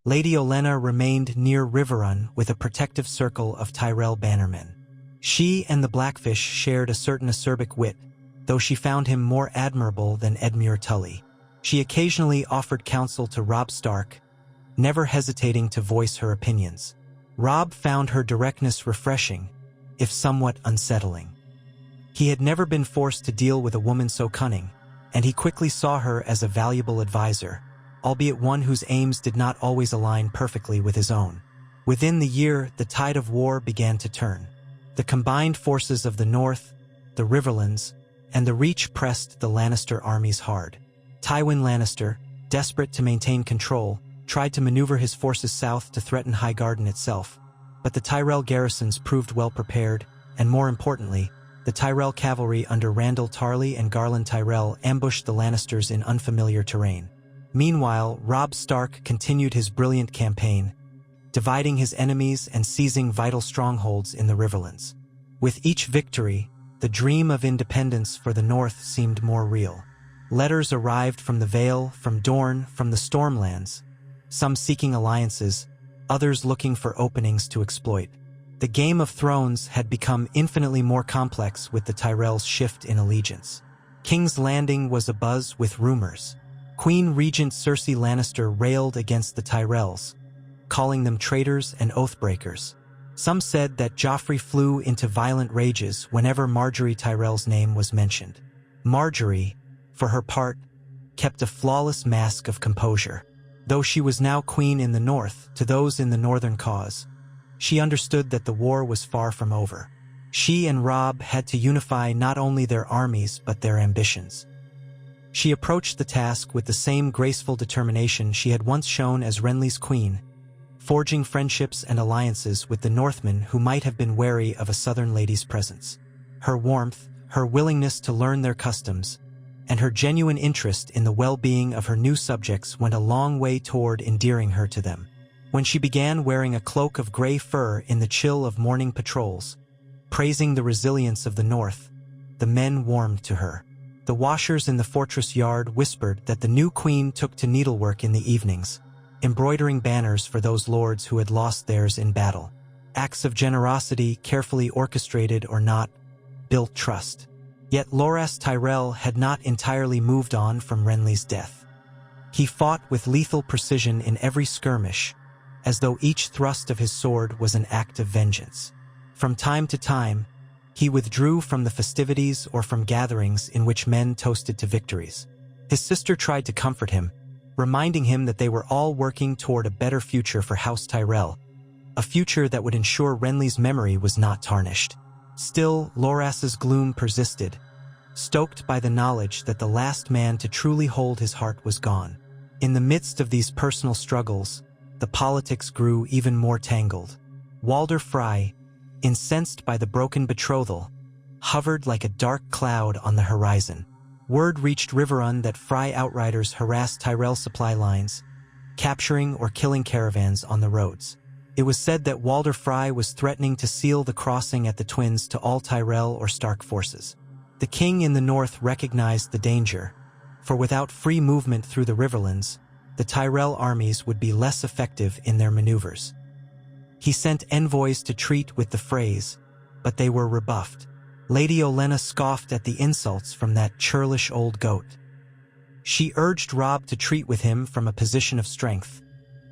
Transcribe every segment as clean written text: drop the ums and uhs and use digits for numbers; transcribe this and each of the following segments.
Lady Olenna remained near Riverrun with a protective circle of Tyrell bannermen. She and the Blackfish shared a certain acerbic wit, though she found him more admirable than Edmure Tully. She occasionally offered counsel to Robb Stark, never hesitating to voice her opinions. Robb found her directness refreshing, if somewhat unsettling. He had never been forced to deal with a woman so cunning, and he quickly saw her as a valuable advisor, albeit one whose aims did not always align perfectly with his own. Within the year, the tide of war began to turn. The combined forces of the North, the Riverlands, and the Reach pressed the Lannister armies hard. Tywin Lannister, desperate to maintain control, tried to maneuver his forces south to threaten Highgarden itself, but the Tyrell garrisons proved well prepared, and more importantly, the Tyrell cavalry under Randyll Tarly and Garland Tyrell ambushed the Lannisters in unfamiliar terrain. Meanwhile, Robb Stark continued his brilliant campaign, dividing his enemies and seizing vital strongholds in the Riverlands. With each victory, the dream of independence for the North seemed more real. Letters arrived from the Vale, from Dorne, from the Stormlands, some seeking alliances, others looking for openings to exploit. The Game of Thrones had become infinitely more complex with the Tyrells' shift in allegiance. King's Landing was abuzz with rumors. Queen Regent Cersei Lannister railed against the Tyrells, calling them traitors and oathbreakers. Some said that Joffrey flew into violent rages whenever Margaery Tyrell's name was mentioned. Margaery, for her part, kept a flawless mask of composure. Though she was now queen in the North, to those in the Northern cause, she understood that the war was far from over. She and Robb had to unify not only their armies but their ambitions. She approached the task with the same graceful determination she had once shown as Renly's queen, forging friendships and alliances with the Northmen who might have been wary of a southern lady's presence. Her warmth, her willingness to learn their customs, and her genuine interest in the well-being of her new subjects went a long way toward endearing her to them. When she began wearing a cloak of gray fur in the chill of morning patrols, praising the resilience of the North, the men warmed to her. The washers in the fortress yard whispered that the new queen took to needlework in the evenings, embroidering banners for those lords who had lost theirs in battle. Acts of generosity, carefully orchestrated or not, built trust. Yet Loras Tyrell had not entirely moved on from Renly's death. He fought with lethal precision in every skirmish, as though each thrust of his sword was an act of vengeance. From time to time, he withdrew from the festivities or from gatherings in which men toasted to victories. His sister tried to comfort him, reminding him that they were all working toward a better future for House Tyrell, a future that would ensure Renly's memory was not tarnished. Still, Loras's gloom persisted, stoked by the knowledge that the last man to truly hold his heart was gone. In the midst of these personal struggles, the politics grew even more tangled. Walder Frey, incensed by the broken betrothal, hovered like a dark cloud on the horizon. Word reached Riverrun that Frey outriders harassed Tyrell supply lines, capturing or killing caravans on the roads. It was said that Walder Frey was threatening to seal the crossing at the Twins to all Tyrell or Stark forces. The king in the north recognized the danger, for without free movement through the Riverlands, the Tyrell armies would be less effective in their maneuvers. He sent envoys to treat with the Freys, but they were rebuffed. Lady Olenna scoffed at the insults from that churlish old goat. She urged Robb to treat with him from a position of strength,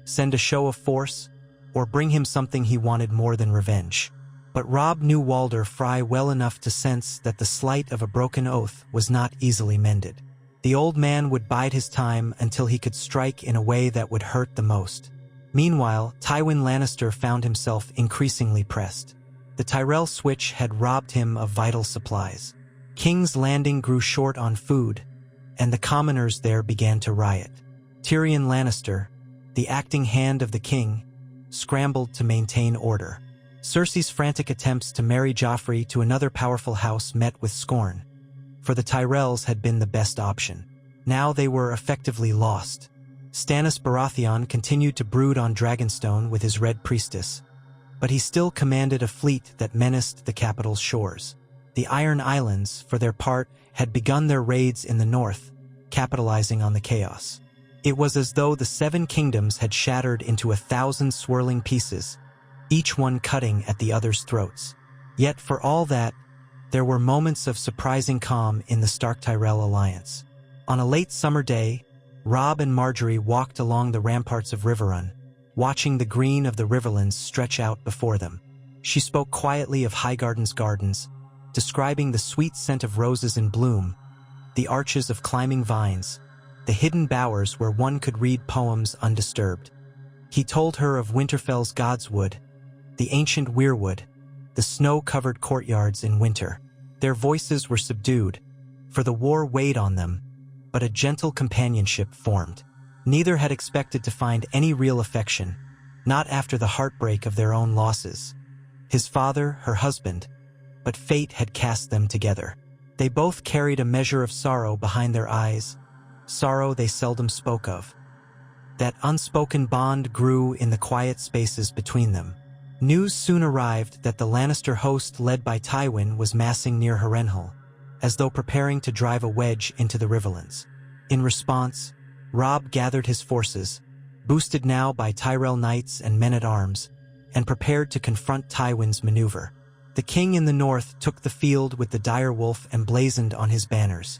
send a show of force, or bring him something he wanted more than revenge. But Robb knew Walder Frey well enough to sense that the slight of a broken oath was not easily mended. The old man would bide his time until he could strike in a way that would hurt the most. Meanwhile, Tywin Lannister found himself increasingly pressed. The Tyrell switch had robbed him of vital supplies. King's Landing grew short on food, and the commoners there began to riot. Tyrion Lannister, the acting hand of the king, scrambled to maintain order. Cersei's frantic attempts to marry Joffrey to another powerful house met with scorn, for the Tyrells had been the best option. Now they were effectively lost. Stannis Baratheon continued to brood on Dragonstone with his Red Priestess, but he still commanded a fleet that menaced the capital's shores. The Iron Islands, for their part, had begun their raids in the north, capitalizing on the chaos. It was as though the 7 kingdoms had shattered into 1,000 swirling pieces, each one cutting at the other's throats. Yet for all that, there were moments of surprising calm in the Stark-Tyrell alliance. On a late summer day, Robb and Margaery walked along the ramparts of Riverrun, watching the green of the riverlands stretch out before them. She spoke quietly of Highgarden's gardens, describing the sweet scent of roses in bloom, the arches of climbing vines, the hidden bowers where one could read poems undisturbed. He told her of Winterfell's Godswood, the ancient weirwood, the snow-covered courtyards in winter. Their voices were subdued, for the war weighed on them, but a gentle companionship formed. Neither had expected to find any real affection, not after the heartbreak of their own losses. His father, her husband, but fate had cast them together. They both carried a measure of sorrow behind their eyes, sorrow they seldom spoke of. That unspoken bond grew in the quiet spaces between them. News soon arrived that the Lannister host led by Tywin was massing near Harrenhal, as though preparing to drive a wedge into the Riverlands. In response, Robb gathered his forces, boosted now by Tyrell knights and men-at-arms, and prepared to confront Tywin's maneuver. The king in the north took the field with the dire wolf emblazoned on his banners,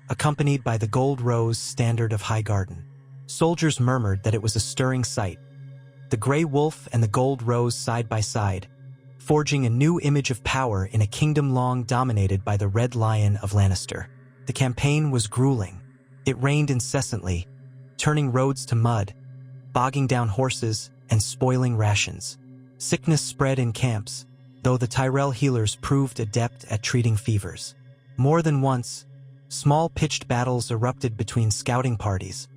accompanied by the gold rose standard of Highgarden. Soldiers murmured that it was a stirring sight, the grey wolf and the gold rose side by side, forging a new image of power in a kingdom long dominated by the Red Lion of Lannister. The campaign was grueling. It rained incessantly, turning roads to mud, bogging down horses, and spoiling rations. Sickness spread in camps, though the Tyrell healers proved adept at treating fevers. More than once, small pitched battles erupted between scouting parties,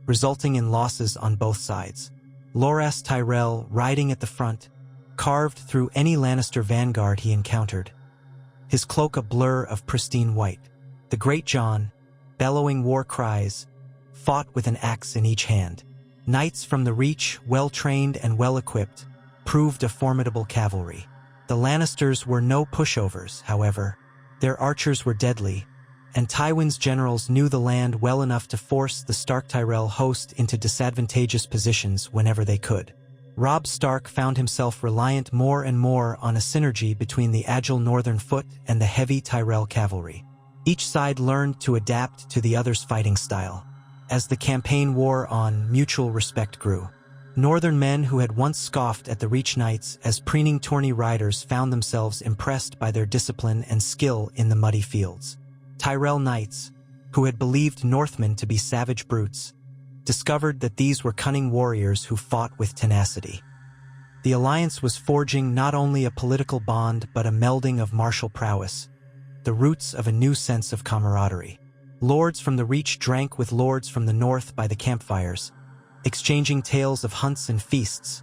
resulting in losses on both sides. Loras Tyrell, riding at the front, carved through any Lannister vanguard he encountered, his cloak a blur of pristine white. The Great John, bellowing war cries, fought with an axe in each hand. Knights from the Reach, well-trained and well-equipped, proved a formidable cavalry. The Lannisters were no pushovers, however. Their archers were deadly, and Tywin's generals knew the land well enough to force the Stark-Tyrell host into disadvantageous positions whenever they could. Robb Stark found himself reliant more and more on a synergy between the agile northern foot and the heavy Tyrell cavalry. Each side learned to adapt to the other's fighting style. As the campaign wore on, mutual respect grew. Northern men who had once scoffed at the Reach Knights as preening tourney riders found themselves impressed by their discipline and skill in the muddy fields. Tyrell Knights, who had believed Northmen to be savage brutes, discovered that these were cunning warriors who fought with tenacity. The alliance was forging not only a political bond but a melding of martial prowess, the roots of a new sense of camaraderie. Lords from the Reach drank with lords from the north by the campfires, exchanging tales of hunts and feasts,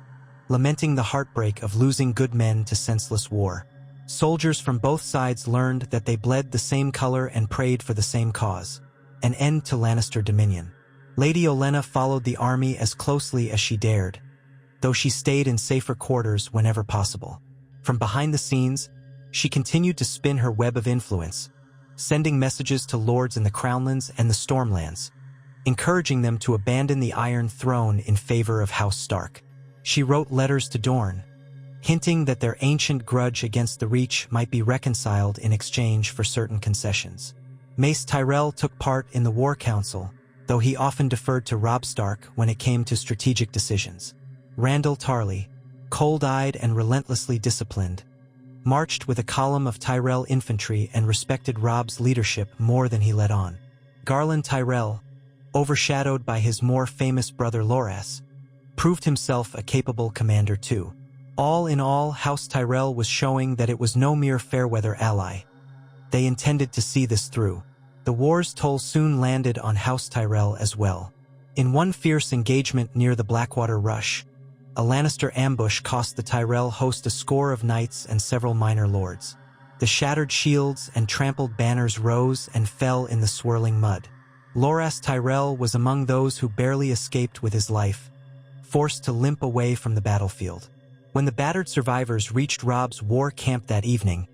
lamenting the heartbreak of losing good men to senseless war. Soldiers from both sides learned that they bled the same color and prayed for the same cause, an end to Lannister dominion. Lady Olenna followed the army as closely as she dared, though she stayed in safer quarters whenever possible. From behind the scenes, she continued to spin her web of influence, sending messages to lords in the Crownlands and the Stormlands, encouraging them to abandon the Iron Throne in favor of House Stark. She wrote letters to Dorne, hinting that their ancient grudge against the Reach might be reconciled in exchange for certain concessions. Mace Tyrell took part in the War Council, though he often deferred to Robb Stark when it came to strategic decisions. Randyll Tarly, cold-eyed and relentlessly disciplined, marched with a column of Tyrell infantry and respected Robb's leadership more than he let on. Garland Tyrell, overshadowed by his more famous brother Loras, proved himself a capable commander too. All in all, House Tyrell was showing that it was no mere fair-weather ally. They intended to see this through. The war's toll soon landed on House Tyrell as well. In one fierce engagement near the Blackwater Rush, a Lannister ambush cost the Tyrell host a score of knights and several minor lords. The shattered shields and trampled banners rose and fell in the swirling mud. Loras Tyrell was among those who barely escaped with his life, forced to limp away from the battlefield. When the battered survivors reached Robb's war camp that evening,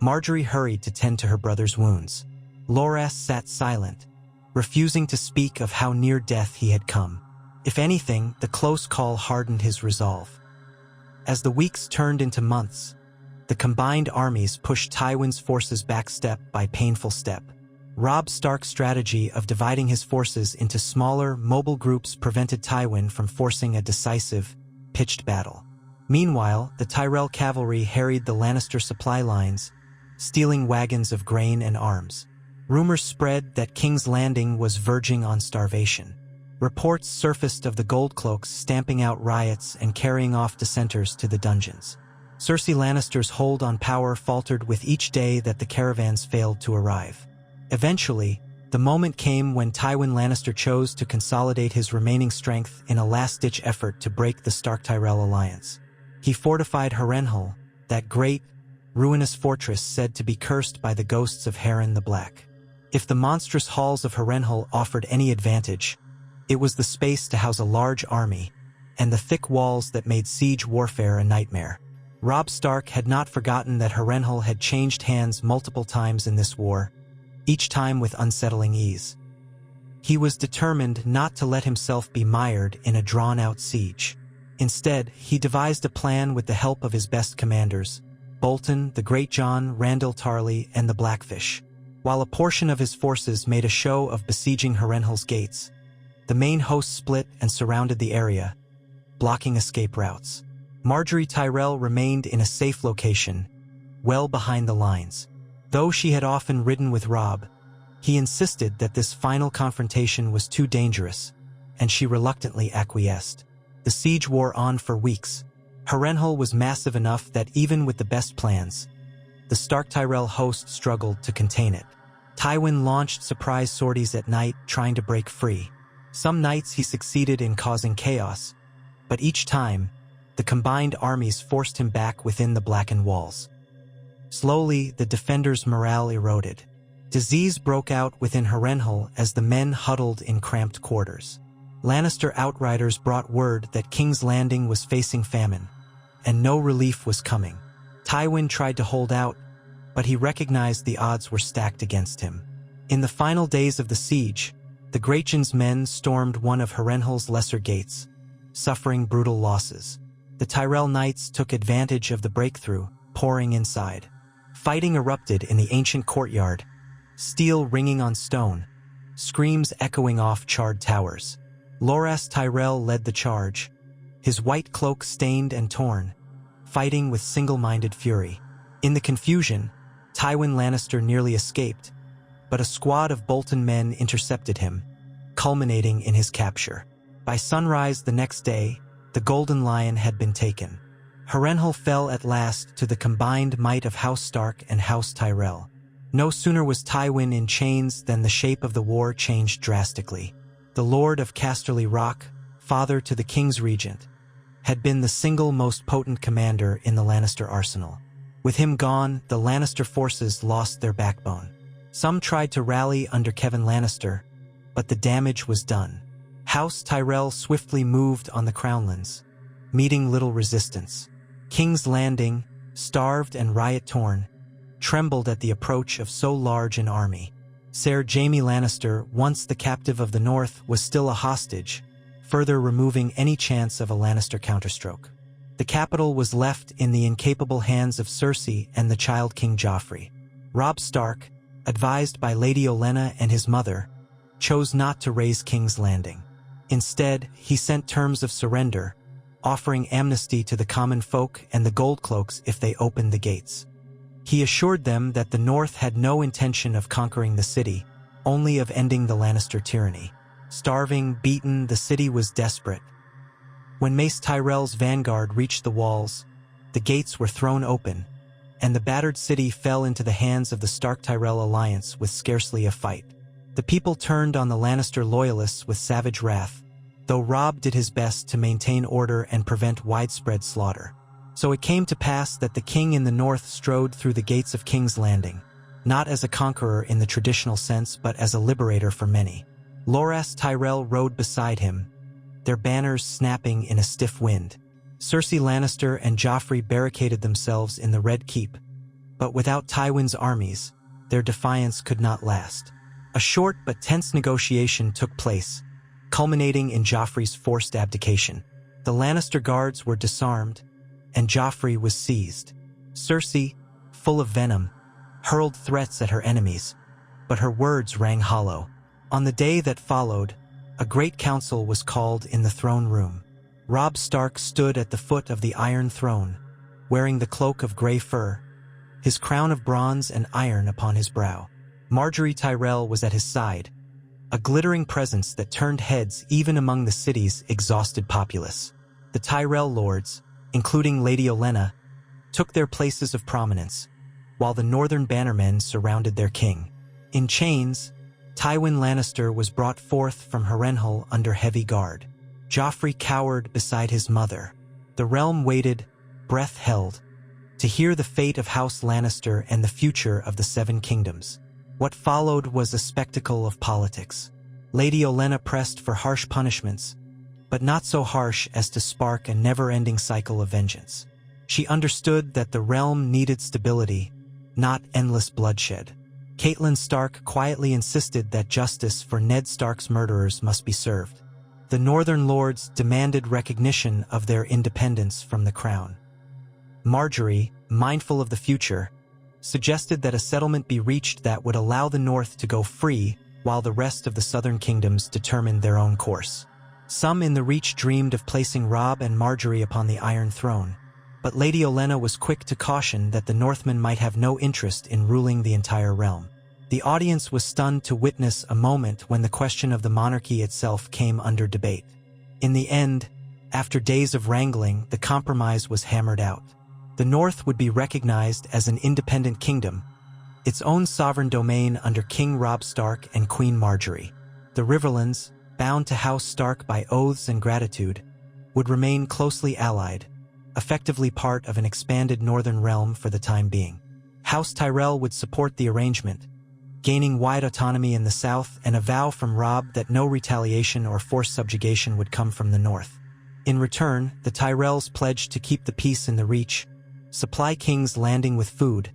Margaery hurried to tend to her brother's wounds. Loras sat silent, refusing to speak of how near death he had come. If anything, the close call hardened his resolve. As the weeks turned into months, the combined armies pushed Tywin's forces back step by painful step. Robb Stark's strategy of dividing his forces into smaller, mobile groups prevented Tywin from forcing a decisive, pitched battle. Meanwhile, the Tyrell cavalry harried the Lannister supply lines, stealing wagons of grain and arms. Rumors spread that King's Landing was verging on starvation. Reports surfaced of the Goldcloaks stamping out riots and carrying off dissenters to the dungeons. Cersei Lannister's hold on power faltered with each day that the caravans failed to arrive. Eventually, the moment came when Tywin Lannister chose to consolidate his remaining strength in a last-ditch effort to break the Stark-Tyrell alliance. He fortified Harrenhal, that great, ruinous fortress said to be cursed by the ghosts of Harren the Black. If the monstrous halls of Harrenhal offered any advantage, it was the space to house a large army, and the thick walls that made siege warfare a nightmare. Robb Stark had not forgotten that Harrenhal had changed hands multiple times in this war, each time with unsettling ease. He was determined not to let himself be mired in a drawn-out siege. Instead, he devised a plan with the help of his best commanders, Bolton, the Greatjon, Randyll Tarly, and the Blackfish. While a portion of his forces made a show of besieging Harrenhal's gates, the main host split and surrounded the area, blocking escape routes. Margaery Tyrell remained in a safe location, well behind the lines. Though she had often ridden with Robb, he insisted that this final confrontation was too dangerous, and she reluctantly acquiesced. The siege wore on for weeks. Harrenhal was massive enough that even with the best plans, the Stark-Tyrell host struggled to contain it. Tywin launched surprise sorties at night, trying to break free. Some nights he succeeded in causing chaos, but each time, the combined armies forced him back within the blackened walls. Slowly, the defenders' morale eroded. Disease broke out within Harrenhal as the men huddled in cramped quarters. Lannister outriders brought word that King's Landing was facing famine, and no relief was coming. Tywin tried to hold out, but he recognized the odds were stacked against him. In the final days of the siege, the Greatjon's men stormed one of Harrenhal's lesser gates, suffering brutal losses. The Tyrell Knights took advantage of the breakthrough, pouring inside. Fighting erupted in the ancient courtyard, steel ringing on stone, screams echoing off charred towers. Loras Tyrell led the charge, his white cloak stained and torn, fighting with single-minded fury. In the confusion, Tywin Lannister nearly escaped, but a squad of Bolton men intercepted him, culminating in his capture. By sunrise the next day, the Golden Lion had been taken. Harrenhal fell at last to the combined might of House Stark and House Tyrell. No sooner was Tywin in chains than the shape of the war changed drastically. The Lord of Casterly Rock, father to the King's Regent, had been the single most potent commander in the Lannister arsenal. With him gone, the Lannister forces lost their backbone. Some tried to rally under Kevan Lannister, but the damage was done. House Tyrell swiftly moved on the Crownlands, meeting little resistance. King's Landing, starved and riot-torn, trembled at the approach of so large an army. Ser Jaime Lannister, once the captive of the North, was still a hostage, further removing any chance of a Lannister counterstroke. The capital was left in the incapable hands of Cersei and the child King Joffrey. Robb Stark, advised by Lady Olenna and his mother, chose not to raise King's Landing. Instead, he sent terms of surrender, offering amnesty to the common folk and the Goldcloaks if they opened the gates. He assured them that the North had no intention of conquering the city, only of ending the Lannister tyranny. Starving, beaten, the city was desperate. When Mace Tyrell's vanguard reached the walls, the gates were thrown open, and the battered city fell into the hands of the Stark-Tyrell alliance with scarcely a fight. The people turned on the Lannister loyalists with savage wrath, though Robb did his best to maintain order and prevent widespread slaughter. So it came to pass that the king in the north strode through the gates of King's Landing, not as a conqueror in the traditional sense but as a liberator for many. Loras Tyrell rode beside him, their banners snapping in a stiff wind. Cersei Lannister and Joffrey barricaded themselves in the Red Keep, but without Tywin's armies, their defiance could not last. A short but tense negotiation took place, culminating in Joffrey's forced abdication. The Lannister guards were disarmed, and Joffrey was seized. Cersei, full of venom, hurled threats at her enemies, but her words rang hollow. On the day that followed, a great council was called in the throne room. Robb Stark stood at the foot of the Iron Throne, wearing the cloak of gray fur, his crown of bronze and iron upon his brow. Margaery Tyrell was at his side, a glittering presence that turned heads even among the city's exhausted populace. The Tyrell lords, including Lady Olenna, took their places of prominence, while the Northern Bannermen surrounded their king. In chains, Tywin Lannister was brought forth from Harrenhal under heavy guard. Joffrey cowered beside his mother. The realm waited, breath held, to hear the fate of House Lannister and the future of the Seven Kingdoms. What followed was a spectacle of politics. Lady Olenna pressed for harsh punishments, but not so harsh as to spark a never-ending cycle of vengeance. She understood that the realm needed stability, not endless bloodshed. Catelyn Stark quietly insisted that justice for Ned Stark's murderers must be served. The Northern Lords demanded recognition of their independence from the crown. Margaery, mindful of the future, suggested that a settlement be reached that would allow the North to go free while the rest of the Southern Kingdoms determined their own course. Some in the Reach dreamed of placing Robb and Margaery upon the Iron Throne, but Lady Olenna was quick to caution that the Northmen might have no interest in ruling the entire realm. The audience was stunned to witness a moment when the question of the monarchy itself came under debate. In the end, after days of wrangling, the compromise was hammered out. The North would be recognized as an independent kingdom, its own sovereign domain under King Robb Stark and Queen Margaery. The Riverlands, bound to House Stark by oaths and gratitude, would remain closely allied, effectively part of an expanded northern realm for the time being. House Tyrell would support the arrangement, gaining wide autonomy in the south and a vow from Robb that no retaliation or forced subjugation would come from the north. In return, the Tyrells pledged to keep the peace in the Reach, supply King's Landing with food,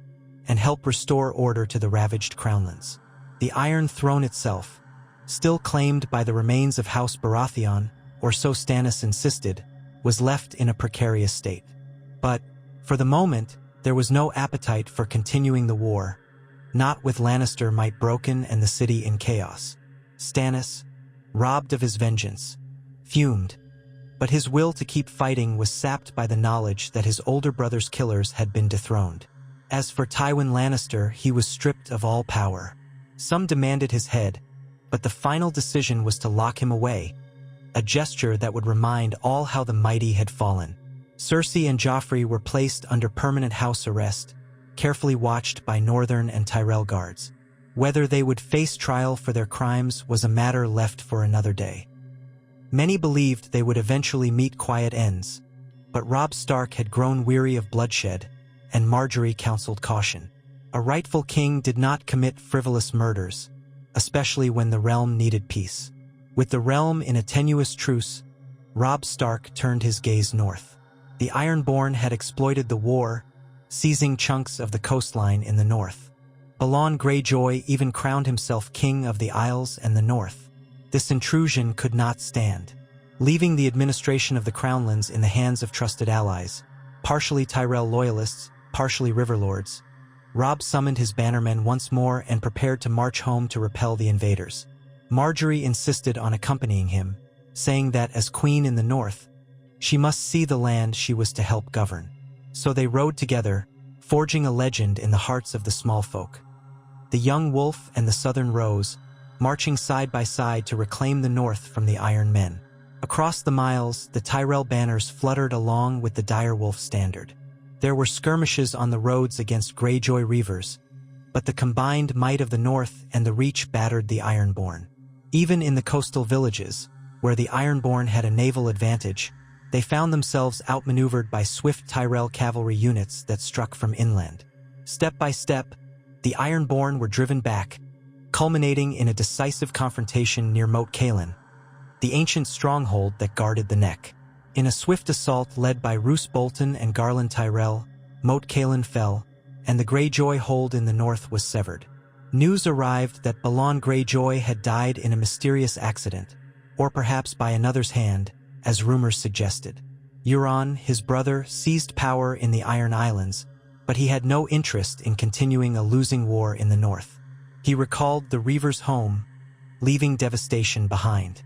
and help restore order to the ravaged Crownlands. The Iron Throne itself, still claimed by the remains of House Baratheon, or so Stannis insisted, was left in a precarious state. But, for the moment, there was no appetite for continuing the war, not with Lannister might broken and the city in chaos. Stannis, robbed of his vengeance, fumed, but his will to keep fighting was sapped by the knowledge that his older brother's killers had been dethroned. As for Tywin Lannister, he was stripped of all power. Some demanded his head, but the final decision was to lock him away, a gesture that would remind all how the mighty had fallen. Cersei and Joffrey were placed under permanent house arrest, carefully watched by Northern and Tyrell guards. Whether they would face trial for their crimes was a matter left for another day. Many believed they would eventually meet quiet ends, but Robb Stark had grown weary of bloodshed, and Margaery counseled caution. A rightful king did not commit frivolous murders, especially when the realm needed peace. With the realm in a tenuous truce, Robb Stark turned his gaze north. The Ironborn had exploited the war, seizing chunks of the coastline in the north. Balon Greyjoy even crowned himself king of the Isles and the North. This intrusion could not stand. Leaving the administration of the Crownlands in the hands of trusted allies, partially Tyrell loyalists, partially Riverlords, Robb summoned his bannermen once more and prepared to march home to repel the invaders. Margaery insisted on accompanying him, saying that as queen in the north, she must see the land she was to help govern. So they rode together, forging a legend in the hearts of the small folk. The young wolf and the southern rose, marching side by side to reclaim the north from the Iron Men. Across the miles, the Tyrell banners fluttered along with the direwolf standard. There were skirmishes on the roads against Greyjoy Reavers, but the combined might of the North and the Reach battered the Ironborn. Even in the coastal villages, where the Ironborn had a naval advantage, they found themselves outmaneuvered by swift Tyrell cavalry units that struck from inland. Step by step, the Ironborn were driven back, culminating in a decisive confrontation near Moat Cailin, the ancient stronghold that guarded the Neck. In a swift assault led by Roose Bolton and Garland Tyrell, Moat Cailin fell, and the Greyjoy hold in the north was severed. News arrived that Balon Greyjoy had died in a mysterious accident, or perhaps by another's hand, as rumors suggested. Euron, his brother, seized power in the Iron Islands, but he had no interest in continuing a losing war in the north. He recalled the Reavers' home, leaving devastation behind.